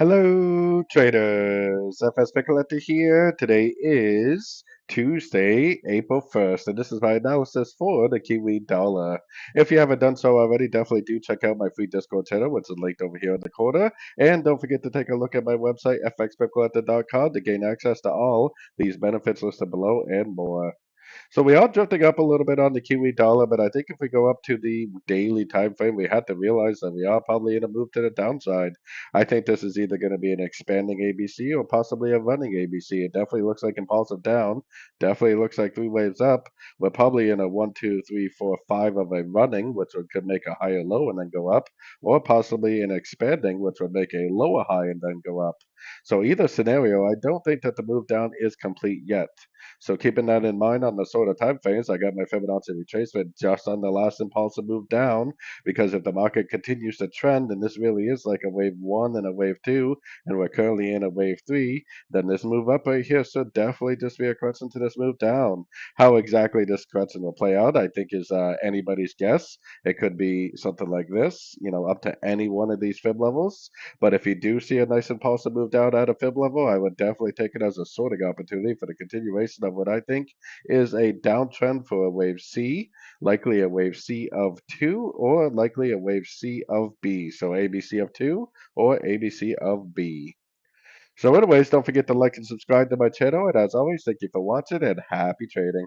Hello, traders. FX Pip Collector here. Today is Tuesday, April 1st, and this is my analysis for the Kiwi dollar. If you haven't done so already, definitely do check out my free Discord channel, which is linked over here in the corner. And don't forget to take a look at my website, fxpipcollector.com, to gain access to all these benefits listed below and more. So we are drifting up a little bit on the Kiwi dollar, but I think if we go up to the daily time frame, we have to realize that we are probably in a move to the downside. I think this is either going to be an expanding ABC or possibly a running ABC. It definitely looks like impulsive down. Definitely looks like three waves up. We're probably in a 1, 2, 3, 4, 5 of a running, which could make a higher low and then go up, or possibly an expanding, which would make a lower high and then go up. So either scenario, I don't think that the move down is complete yet. So keeping that in mind on the sort of time frames, I got my Fibonacci retracement just on the last impulsive move down, because if the market continues to trend, and this really is like a wave one and a wave two, and we're currently in a wave three, then this move up right here should definitely just be a correction to this move down. How exactly this correction will play out, I think is anybody's guess. It could be something like this, up to any one of these fib levels. But if you do see a nice impulsive move down at a fib level, I would definitely take it as a sorting opportunity for the continuation of what I think is a downtrend for a wave C, likely a wave C of 2, or likely a wave C of B. So ABC of 2 or ABC of B. So anyways, don't forget to like and subscribe to my channel. And as always, thank you for watching and happy trading.